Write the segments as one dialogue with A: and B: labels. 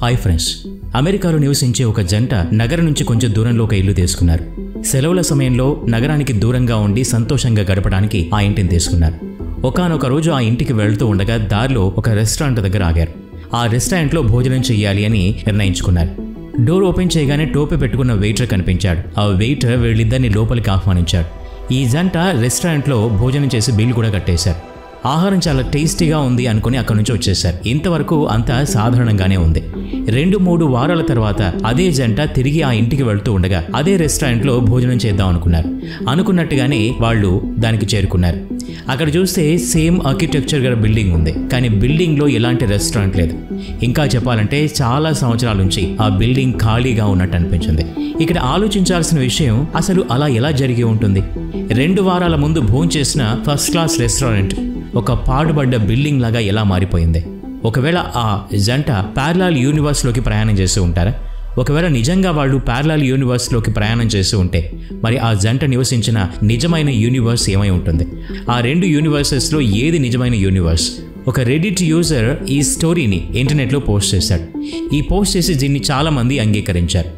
A: Hi friends, అమెరికాలో నివసించే ఒక జంట నగరం నుంచి కొంచెం దూరంలో ఒక ఇల్లు తీసుకున్నారు. సెలవుల సమయంలో నగరానికి దూరంగా ఉండి సంతోషంగా గడపడానికి ఆ ఇంటిని తీసుకున్నారు. ఒకానొక రోజు ఆ ఇంటికి వెళ్తూ ఉండగా దారిలో ఒక రెస్టారెంట్ దగ్గర ఆగారు. ఆ రెస్టారెంట్లో భోజనం చెయ్యాలి అని నిర్ణయించుకున్నారు. డోర్ ఓపెన్ చేయగానే టోపీ పెట్టుకున్న వెయిటర్ కనిపించాడు. ఆ వెయిటర్ వీళ్ళిద్దరిని లోపలికి ఆహ్వానించాడు. ఈ జంట రెస్టారెంట్లో భోజనం చేసి బిల్ కూడా కట్టేశారు. ఆహారం చాలా టేస్టీగా ఉంది అనుకుని అక్కడి నుంచి వచ్చేశారు. ఇంతవరకు అంతా సాధారణంగానే ఉంది. 2-3 వారాల తర్వాత అదే జంట తిరిగి ఆ ఇంటికి వెళ్తూ ఉండగా అదే రెస్టారెంట్లో భోజనం చేద్దాం అనుకున్నారు. అనుకున్నట్టుగానే వాళ్ళు దానికి చేరుకున్నారు. అక్కడ చూస్తే సేమ్ ఆర్కిటెక్చర్ గల బిల్డింగ్ ఉంది, కానీ బిల్డింగ్లో ఎలాంటి రెస్టారెంట్ లేదు. ఇంకా చెప్పాలంటే చాలా సంవత్సరాల నుంచి ఆ బిల్డింగ్ ఖాళీగా ఉన్నట్టు అనిపించింది. ఇక్కడ ఆలోచించాల్సిన విషయం, అసలు అలా ఎలా జరిగి ఉంటుంది? 2 వారాల ముందు భోంచేసిన ఫస్ట్ క్లాస్ రెస్టారెంట్ ఒక పాడుబడ్డ బిల్డింగ్ లాగా ఎలా మారిపోయింది? ఒకవేళ ఆ జంట ప్యారలల్ యూనివర్స్లోకి ప్రయాణం చేస్తూ ఉంటారా? ఒకవేళ నిజంగా వాళ్ళు ప్యారలల్ యూనివర్స్లోకి ప్రయాణం చేస్తూ ఉంటే మరి ఆ జంట నివసించిన నిజమైన యూనివర్స్ ఏమై ఉంటుంది? ఆ 2 యూనివర్సెస్లో ఏది నిజమైన యూనివర్స్? ఒక రెడిట్ యూజర్ ఈ స్టోరీని ఇంటర్నెట్లో పోస్ట్ చేశాడు. ఈ పోస్ట్ చేసి దీన్ని చాలామంది అంగీకరించారు.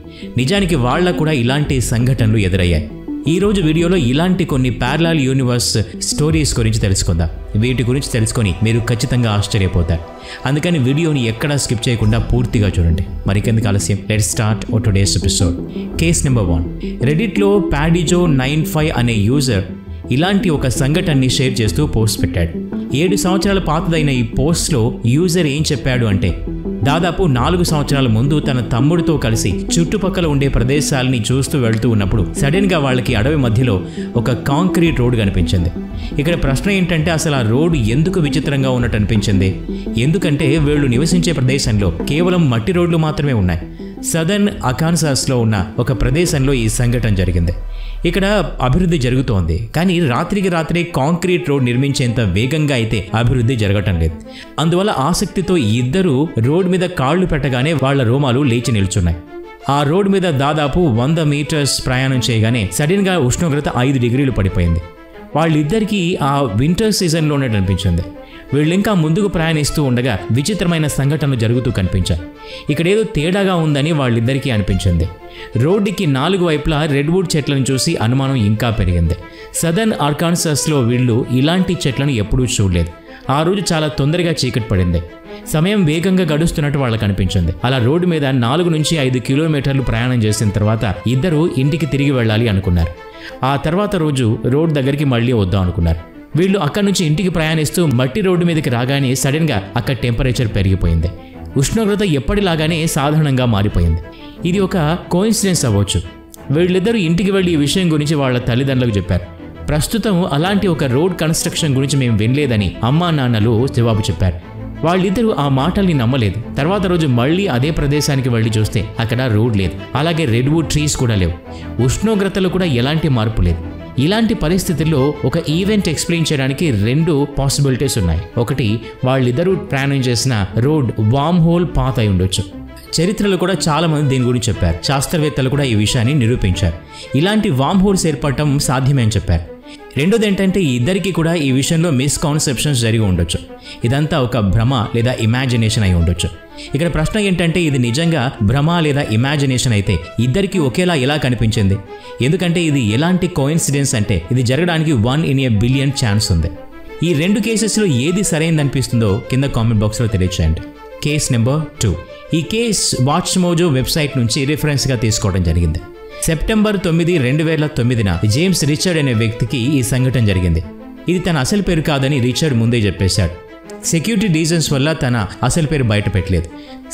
A: నిజానికి వాళ్ళకు కూడా ఇలాంటి సంఘటనలు ఎదురయ్యాయి. ఈరోజు వీడియోలో ఇలాంటి కొన్ని ప్యారలల్ యూనివర్స్ స్టోరీస్ గురించి తెలుసుకుందాం. వీటి గురించి తెలుసుకొని మీరు ఖచ్చితంగా ఆశ్చర్యపోతారు. అందుకని వీడియోని ఎక్కడా స్కిప్ చేయకుండా పూర్తిగా చూడండి. మరికెందుకు ఆలస్యం, let's start today's episode. Case number 1. రెడిట్లో Paddyjo95 అనే యూజర్ ఇలాంటి ఒక సంఘటనని షేర్ చేస్తూ పోస్ట్ పెట్టాడు. 7 సంవత్సరాల పాతదైన ఈ పోస్ట్లో యూజర్ ఏం చెప్పాడు అంటే, దాదాపు 4 సంవత్సరాల ముందు తన తమ్ముడితో కలిసి చుట్టుపక్కల ఉండే ప్రదేశాలని చూస్తూ వెళ్తూ ఉన్నప్పుడు సడన్గా వాళ్ళకి అడవి మధ్యలో ఒక కాంక్రీట్ రోడ్డు కనిపించింది. ఇక్కడ ప్రశ్న ఏంటంటే, అసలు ఆ రోడ్డు ఎందుకు విచిత్రంగా ఉన్నట్టు అనిపించింది? ఎందుకంటే వీళ్ళు నివసించే ప్రదేశంలో కేవలం మట్టి రోడ్లు మాత్రమే ఉన్నాయి. సదర్న్ అకాన్సాస్లో ఉన్న ఒక ప్రదేశంలో ఈ సంఘటన జరిగింది. ఇక్కడ అభివృద్ధి జరుగుతోంది, కానీ రాత్రికి రాత్రే కాంక్రీట్ రోడ్ నిర్మించేంత వేగంగా అయితే అభివృద్ధి జరగటం లేదు. అందువల్ల ఆసక్తితో ఇద్దరు రోడ్ మీద కాళ్లు పెట్టగానే వాళ్ల రోమాలు లేచి నిల్చున్నాయి. ఆ రోడ్ మీద దాదాపు 100 మీటర్స్ ప్రయాణం చేయగానే సడన్గా ఉష్ణోగ్రత 5 డిగ్రీలు పడిపోయింది. వాళ్ళిద్దరికీ ఆ వింటర్ సీజన్లోనే అనిపించింది. వీళ్ళింకా ముందుకు ప్రయాణిస్తూ ఉండగా విచిత్రమైన సంఘటనలు జరుగుతూ కనిపించాయి. ఇక్కడేదో తేడాగా ఉందని వాళ్ళిద్దరికీ అనిపించింది. రోడ్డుకి 4 వైపులా రెడ్వుడ్ చెట్లను చూసి అనుమానం ఇంకా పెరిగింది. సదర్న్ ఆర్కాన్సాస్లో వీళ్ళు ఇలాంటి చెట్లను ఎప్పుడూ చూడలేదు. ఆ రోజు చాలా తొందరగా చీకటి పడింది. సమయం వేగంగా గడుస్తున్నట్టు వాళ్ళకు అనిపించింది. అలా రోడ్డు మీద 4 నుంచి 5 కిలోమీటర్లు ప్రయాణం చేసిన తర్వాత ఇద్దరు ఇంటికి తిరిగి వెళ్ళాలి అనుకున్నారు. ఆ తర్వాత రోజు రోడ్ దగ్గరికి మళ్ళీ వద్దాం అనుకున్నారు. వీళ్ళు అక్కడి నుంచి ఇంటికి ప్రయాణిస్తూ మట్టి రోడ్డు మీదకి రాగానే సడన్గా అక్కడ టెంపరేచర్ పెరిగిపోయింది. ఉష్ణోగ్రత ఎప్పటిలాగానే సాధారణంగా మారిపోయింది. ఇది ఒక కోయిన్సిడెన్స్ అవ్వచ్చు. వీళ్ళిద్దరూ ఇంటికి వెళ్ళి ఈ విషయం గురించి వాళ్ళ తల్లిదండ్రులకు చెప్పారు. ప్రస్తుతం అలాంటి ఒక రోడ్ కన్స్ట్రక్షన్ గురించి మేము వినలేదని అమ్మా నాన్నలు జవాబు చెప్పారు. వాళ్ళిద్దరూ ఆ మాటల్ని నమ్మలేదు. తర్వాత రోజు మళ్ళీ అదే ప్రదేశానికి వెళ్ళి చూస్తే అక్కడ రోడ్ లేదు, అలాగే రెడ్వుడ్ ట్రీస్ కూడా లేవు. ఉష్ణోగ్రతలో కూడా ఎలాంటి మార్పు లేదు. ఇలాంటి పరిస్థితుల్లో ఒక ఈవెంట్ ఎక్స్ప్లెయిన్ చేయడానికి 2 పాసిబిలిటీస్ ఉన్నాయి. ఒకటి, వాళ్ళిద్దరూ ప్రయాణం చేసిన రోడ్ వామ్ హోల్ పాత్ అయి ఉండొచ్చు. చరిత్రలో కూడా చాలా మంది దీని గురించి చెప్పారు. శాస్త్రవేత్తలు కూడా ఈ విషయాన్ని నిరూపించారు. ఇలాంటి వామ్ హోల్స్ ఏర్పడటం సాధ్యమే అని చెప్పారు. రెండోది ఏంటంటే, ఈ ఇద్దరికి కూడా ఈ విషయంలో మిస్కాన్సెప్షన్స్ జరిగి ఉండొచ్చు. ఇదంతా ఒక భ్రమ లేదా ఇమాజినేషన్ అయి ఉండొచ్చు. ఇక్కడ ప్రశ్న ఏంటంటే, ఇది నిజంగా భ్రమ లేదా ఇమాజినేషన్ అయితే ఇద్దరికి ఒకేలా ఎలా కనిపించింది? ఎందుకంటే ఇది ఎలాంటి కోయిన్సిడెన్స్ అంటే ఇది జరగడానికి 1 in a billion ఛాన్స్ ఉంది. ఈ 2 కేసెస్లో ఏది సరైనదనిపిస్తుందో కింద కామెంట్ బాక్స్లో తెలియచేయండి. Case number 2. ఈ కేస్ వాచ్మోజో వెబ్సైట్ నుంచి రిఫరెన్స్గా తీసుకోవడం జరిగింది. సెప్టెంబర్ 9, 2009న జేమ్స్ రిచర్డ్ అనే వ్యక్తికి ఈ సంఘటన జరిగింది. ఇది తన అసలు పేరు కాదని రిచర్డ్ ముందే చెప్పేశాడు. సెక్యూరిటీ రీజన్స్ వల్ల తన అసలు పేరు బయట పెట్టలేదు.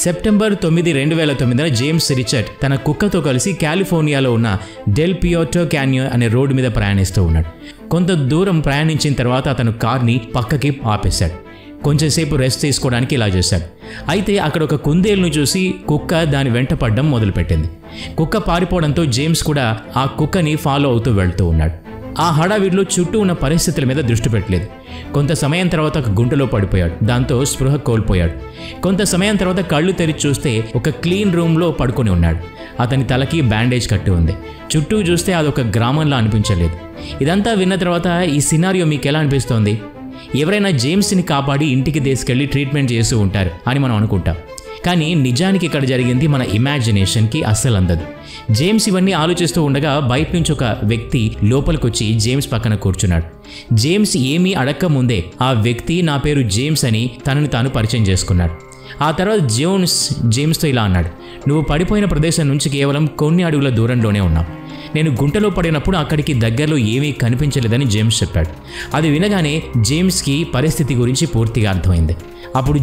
A: సెప్టెంబర్ 9, 2009న జేమ్స్ రిచర్డ్ తన కుక్కతో కలిసి కాలిఫోర్నియాలో ఉన్న డెల్ పియోటో క్యాన్యన్ అనే రోడ్డు మీద ప్రయాణిస్తూ ఉన్నాడు. కొంత దూరం ప్రయాణించిన తర్వాత అతను కార్ని పక్కకి ఆపేశాడు. కొంచెంసేపు రెస్ట్ తీసుకోవడానికి ఇలా చేశాడు. అయితే అక్కడ ఒక కుందేలును చూసి కుక్క దాని వెంట పడడం మొదలుపెట్టింది. కుక్క పారిపోవడంతో జేమ్స్ కూడా ఆ కుక్కని ఫాలో అవుతూ వెళ్తూ ఉన్నాడు. ఆ హడావిడిలో చుట్టూ ఉన్న పరిస్థితుల మీద దృష్టి పెట్టలేదు. కొంత సమయం తర్వాత ఒక గుంటలో పడిపోయాడు. దాంతో స్పృహ కోల్పోయాడు. కొంత సమయం తర్వాత కళ్ళు తెరిచి చూస్తే ఒక క్లీన్ రూమ్లో పడుకొని ఉన్నాడు. అతని తలకి బ్యాండేజ్ కట్టి ఉంది. చుట్టూ చూస్తే అదొక గ్రామంలా అనిపించలేదు. ఇదంతా విన్న తర్వాత ఈ సినారియో మీకు ఎలా అనిపిస్తోంది? ఎవరైనా జేమ్స్ని కాపాడి ఇంటికి తీసుకెళ్లి ట్రీట్మెంట్ చేస్తూ ఉంటారు అని మనం అనుకుంటాం. కానీ నిజానికి ఇక్కడ జరిగింది మన ఇమాజినేషన్కి అస్సలు అందదు. జేమ్స్ ఇవన్నీ ఆలోచిస్తూ ఉండగా బయట నుంచి ఒక వ్యక్తి లోపలికొచ్చి జేమ్స్ పక్కన కూర్చున్నాడు. జేమ్స్ ఏమీ అడక్క ముందే ఆ వ్యక్తి నా పేరు జేమ్స్ అని తనని తాను పరిచయం చేసుకున్నాడు. ఆ తర్వాత జేమ్స్తో ఇలా అన్నాడు, నువ్వు పడిపోయిన ప్రదేశం నుంచి కేవలం కొన్ని అడుగుల దూరంలోనే ఉన్నావు. నేను గుంటలో పడినప్పుడు అక్కడికి దగ్గరలో ఏమీ కనిపించలేదని జేమ్స్ చెప్పాడు. అది వినగానే జేమ్స్కి పరిస్థితి గురించి పూర్తిగా అర్థమైంది. అప్పుడు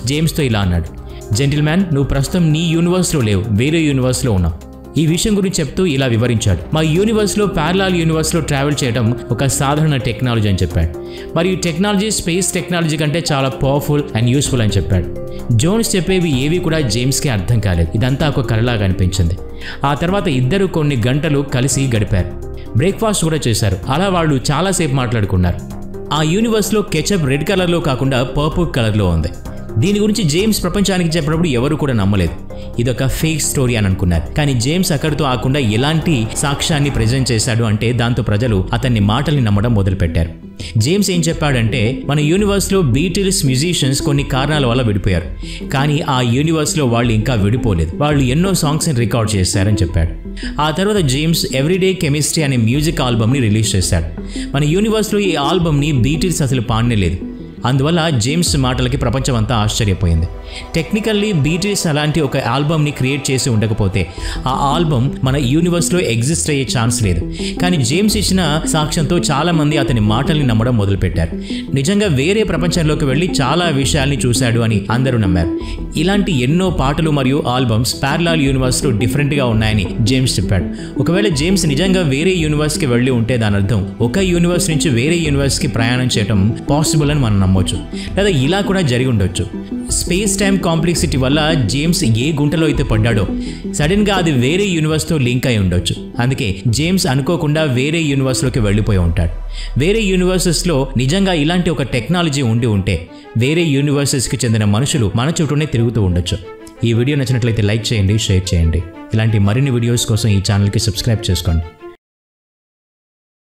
A: జేమ్స్తో ఇలా అన్నాడు, జెంటిల్మ్యాన్, నువ్వు ప్రస్తుతం నీ యూనివర్స్లో లేవు, వేరే యూనివర్స్లో ఉన్నావు. ఈ విషయం గురించి చెప్తూ ఇలా వివరించాడు. మా యూనివర్స్లో ప్యారలల్ యూనివర్స్లో ట్రావెల్ చేయడం ఒక సాధారణ టెక్నాలజీ అని చెప్పాడు. మరియు టెక్నాలజీ స్పేస్ టెక్నాలజీ కంటే చాలా పవర్ఫుల్ అండ్ యూస్ఫుల్ అని చెప్పాడు. జోన్స్ చెప్పేవి ఏవి కూడా జేమ్స్కి అర్థం కాలేదు. ఇదంతా ఒక కలలాగా అనిపించింది. ఆ తర్వాత ఇద్దరు కొన్ని గంటలు కలిసి గడిపారు. బ్రేక్ఫాస్ట్ కూడా చేశారు. అలా వాళ్ళు చాలాసేపు మాట్లాడుకున్నారు. ఆ యూనివర్స్లో కెచప్ రెడ్ కలర్లో కాకుండా పర్పుల్ కలర్లో ఉంది. దీని గురించి జేమ్స్ ప్రపంచానికి చెప్పినప్పుడు ఎవరు కూడా నమ్మలేదు. ఇదొక ఫేక్ స్టోరీ అని అనుకున్నారు. కానీ జేమ్స్ అక్కడితో ఆకుండా ఎలాంటి సాక్ష్యాన్ని ప్రజెంట్ చేశాడు అంటే దాంతో ప్రజలు అతన్ని మాటల్ని నమ్మడం మొదలుపెట్టారు. జేమ్స్ ఏం చెప్పాడంటే, మన యూనివర్స్లో బీటిల్స్ మ్యూజిషియన్స్ కొన్ని కారణాల వల్ల విడిపోయారు. కానీ ఆ యూనివర్స్లో వాళ్ళు ఇంకా విడిపోలేదు. వాళ్ళు ఎన్నో సాంగ్స్ని రికార్డ్ చేశారని చెప్పాడు. ఆ తర్వాత జేమ్స్ ఎవ్రీడే కెమిస్ట్రీ అనే మ్యూజిక్ ఆల్బమ్ని రిలీజ్ చేశాడు. మన యూనివర్స్లో ఈ ఆల్బమ్ని బీటిల్స్ అసలు పాడలేదు. అందువల్ల జేమ్స్ మాటలకి ప్రపంచం అంతా ఆశ్చర్యపోయింది. టెక్నికల్లీ బీటిల్స్ అలాంటి ఒక ఆల్బమ్ని క్రియేట్ చేసి ఉండకపోతే ఆ ఆల్బమ్ మన యూనివర్స్లో ఎగ్జిస్ట్ అయ్యే ఛాన్స్ లేదు. కానీ జేమ్స్ ఇచ్చిన సాక్ష్యంతో చాలామంది అతని మాటల్ని నమ్మడం మొదలుపెట్టారు. నిజంగా వేరే ప్రపంచంలోకి వెళ్ళి చాలా విషయాల్ని చూశాడు అని అందరూ నమ్మారు. ఇలాంటి ఎన్నో పాటలు మరియు ఆల్బమ్స్ ప్యారలల్ యూనివర్స్లో డిఫరెంట్గా ఉన్నాయని జేమ్స్ చెప్పాడు. ఒకవేళ జేమ్స్ నిజంగా వేరే యూనివర్స్కి వెళ్ళి ఉంటే దాని అర్థం ఒక యూనివర్స్ నుంచి వేరే యూనివర్స్కి ప్రయాణం చేయడం పాసిబుల్ అని మనం నమ్మొచ్చు. లేదా ఇలా కూడా జరిగి ఉండొచ్చు. స్పేస్ టైమ్ కాంప్లెక్సిటీ వల్ల జేమ్స్ ఏ గుంటలో అయితే పడ్డాడో సడన్గా అది వేరే యూనివర్స్తో లింక్ అయి ఉండొచ్చు. అందుకే జేమ్స్ అనుకోకుండా వేరే యూనివర్స్లోకి వెళ్ళిపోయి ఉంటాడు. వేరే యూనివర్సెస్లో నిజంగా ఇలాంటి ఒక టెక్నాలజీ ఉంటే వేరే యూనివర్సెస్కి చెందిన మనుషులు మన చుట్టూనే తిరుగుతూ ఉండొచ్చు. ఈ వీడియో నచ్చినట్లయితే లైక్ చేయండి, షేర్ చేయండి. ఇలాంటి మరిన్ని వీడియోస్ కోసం ఈ ఛానల్కి సబ్స్క్రైబ్ చేసుకోండి.